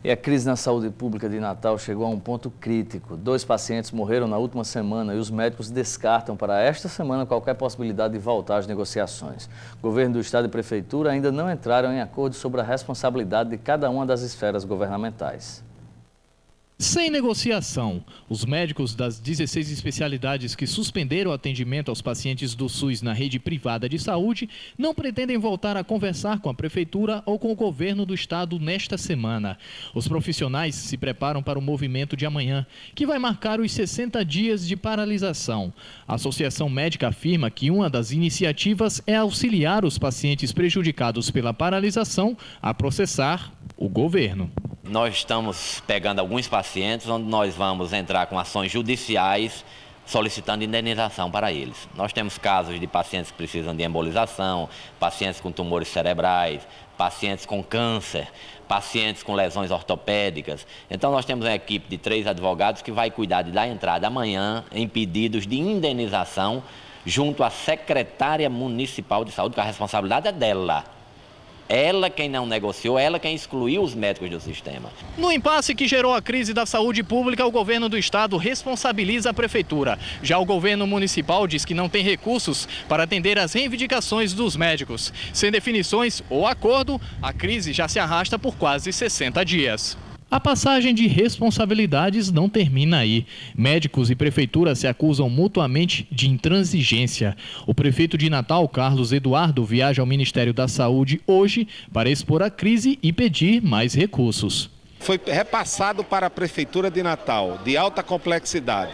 E a crise na saúde pública de Natal chegou a um ponto crítico. 2 pacientes morreram na última semana e os médicos descartam para esta semana qualquer possibilidade de voltar às negociações. O governo do estado e prefeitura ainda não entraram em acordo sobre a responsabilidade de cada uma das esferas governamentais. Sem negociação, os médicos das 16 especialidades que suspenderam o atendimento aos pacientes do SUS na rede privada de saúde não pretendem voltar a conversar com a prefeitura ou com o governo do estado nesta semana. Os profissionais se preparam para o movimento de amanhã, que vai marcar os 60 dias de paralisação. A Associação Médica afirma que uma das iniciativas é auxiliar os pacientes prejudicados pela paralisação a processar o governo. Nós estamos pegando alguns pacientes onde nós vamos entrar com ações judiciais solicitando indenização para eles. Nós temos casos de pacientes que precisam de embolização, pacientes com tumores cerebrais, pacientes com câncer, pacientes com lesões ortopédicas. Então nós temos uma equipe de 3 advogados que vai cuidar de dar entrada amanhã em pedidos de indenização junto à secretária municipal de saúde, que a responsabilidade é dela. Ela quem não negociou, ela quem excluiu os médicos do sistema. No impasse que gerou a crise da saúde pública, o governo do estado responsabiliza a prefeitura. Já o governo municipal diz que não tem recursos para atender às reivindicações dos médicos. Sem definições ou acordo, a crise já se arrasta por quase 60 dias. A passagem de responsabilidades não termina aí. Médicos e prefeitura se acusam mutuamente de intransigência. O prefeito de Natal, Carlos Eduardo, viaja ao Ministério da Saúde hoje para expor a crise e pedir mais recursos. Foi repassado para a Prefeitura de Natal, de alta complexidade.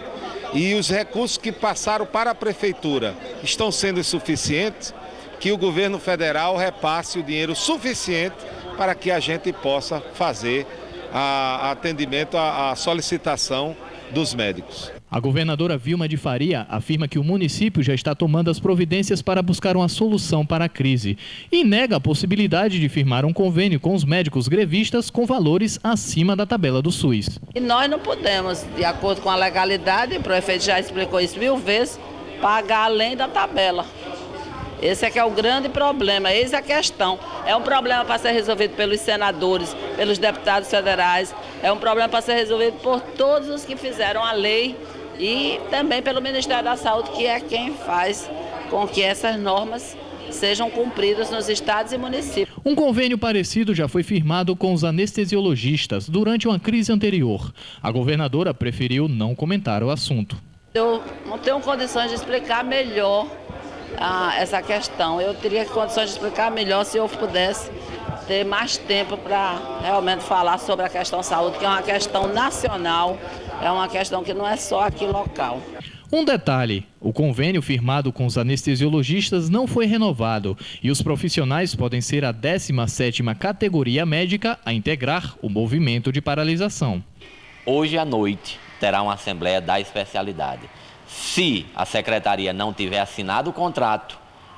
E os recursos que passaram para a Prefeitura estão sendo insuficientes, que o governo federal repasse o dinheiro suficiente para que a gente possa fazer atendimento à solicitação dos médicos. A governadora Vilma de Faria afirma que o município já está tomando as providências para buscar uma solução para a crise e nega a possibilidade de firmar um convênio com os médicos grevistas com valores acima da tabela do SUS. E nós não podemos, de acordo com a legalidade, o prefeito já explicou isso 1000 vezes, pagar além da tabela. Esse é que é o grande problema, eis a questão. É um problema para ser resolvido pelos senadores, pelos deputados federais, é um problema para ser resolvido por todos os que fizeram a lei e também pelo Ministério da Saúde, que é quem faz com que essas normas sejam cumpridas nos estados e municípios. Um convênio parecido já foi firmado com os anestesiologistas durante uma crise anterior. A governadora preferiu não comentar o assunto. Eu não tenho condições de explicar melhor essa questão. Eu teria condições de explicar melhor se eu pudesse ter mais tempo para realmente falar sobre a questão saúde, que é uma questão nacional, é uma questão que não é só aqui local. Um detalhe, o convênio firmado com os anestesiologistas não foi renovado e os profissionais podem ser a 17ª categoria médica a integrar o movimento de paralisação. Hoje à noite terá uma assembleia da especialidade. Se a secretaria não tiver assinado o contrato,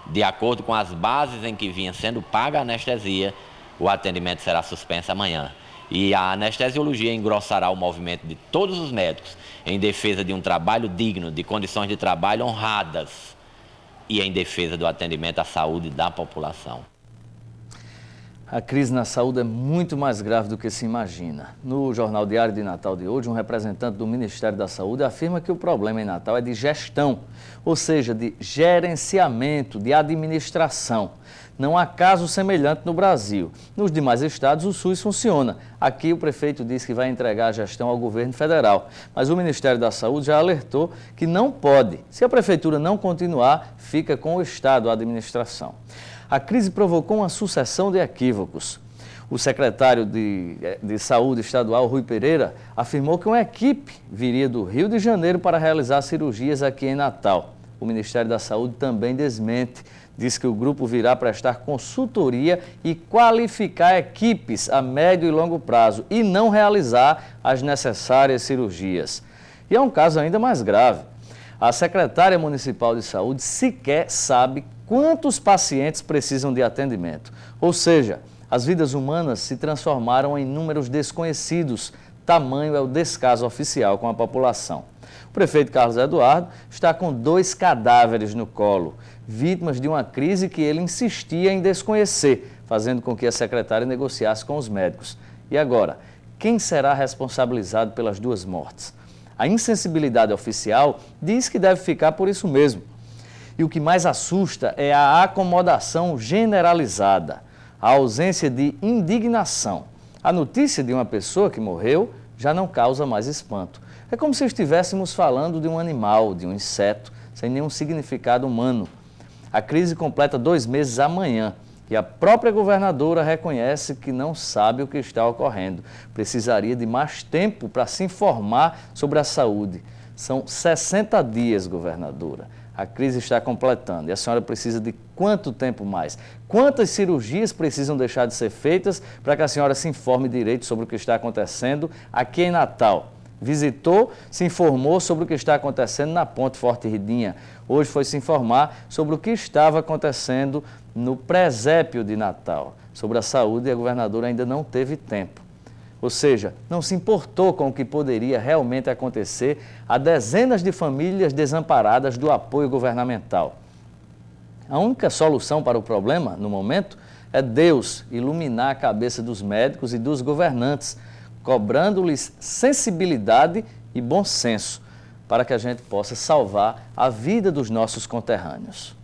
de acordo com as bases em que vinha sendo paga a anestesia, o atendimento será suspenso amanhã. E a anestesiologia engrossará o movimento de todos os médicos em defesa de um trabalho digno, de condições de trabalho honradas e em defesa do atendimento à saúde da população. A crise na saúde é muito mais grave do que se imagina. No Jornal Diário de Natal de hoje, um representante do Ministério da Saúde afirma que o problema em Natal é de gestão, ou seja, de gerenciamento, de administração. Não há caso semelhante no Brasil. Nos demais estados, o SUS funciona. Aqui, o prefeito diz que vai entregar a gestão ao governo federal. Mas o Ministério da Saúde já alertou que não pode. Se a prefeitura não continuar, fica com o estado a administração. A crise provocou uma sucessão de equívocos. O secretário de Saúde estadual, Rui Pereira, afirmou que uma equipe viria do Rio de Janeiro para realizar cirurgias aqui em Natal. O Ministério da Saúde também desmente. Diz que o grupo virá prestar consultoria e qualificar equipes a médio e longo prazo e não realizar as necessárias cirurgias. E é um caso ainda mais grave. A secretária municipal de saúde sequer sabe quantos pacientes precisam de atendimento. Ou seja, as vidas humanas se transformaram em números desconhecidos. Tamanho é o descaso oficial com a população. O prefeito Carlos Eduardo está com 2 cadáveres no colo, vítimas de uma crise que ele insistia em desconhecer, fazendo com que a secretária negociasse com os médicos. E agora, quem será responsabilizado pelas duas mortes? A insensibilidade oficial diz que deve ficar por isso mesmo. E o que mais assusta é a acomodação generalizada, a ausência de indignação. A notícia de uma pessoa que morreu já não causa mais espanto. É como se estivéssemos falando de um animal, de um inseto, sem nenhum significado humano. A crise completa 2 meses amanhã e a própria governadora reconhece que não sabe o que está ocorrendo. Precisaria de mais tempo para se informar sobre a saúde. São 60 dias, governadora. A crise está completando e a senhora precisa de quanto tempo mais? Quantas cirurgias precisam deixar de ser feitas para que a senhora se informe direito sobre o que está acontecendo aqui em Natal? Visitou, se informou sobre o que está acontecendo na Ponte Forte Ridinha. Hoje foi se informar sobre o que estava acontecendo no presépio de Natal. Sobre a saúde, a governadora ainda não teve tempo. Ou seja, não se importou com o que poderia realmente acontecer a dezenas de famílias desamparadas do apoio governamental. A única solução para o problema, no momento, é Deus iluminar a cabeça dos médicos e dos governantes, cobrando-lhes sensibilidade e bom senso, para que a gente possa salvar a vida dos nossos conterrâneos.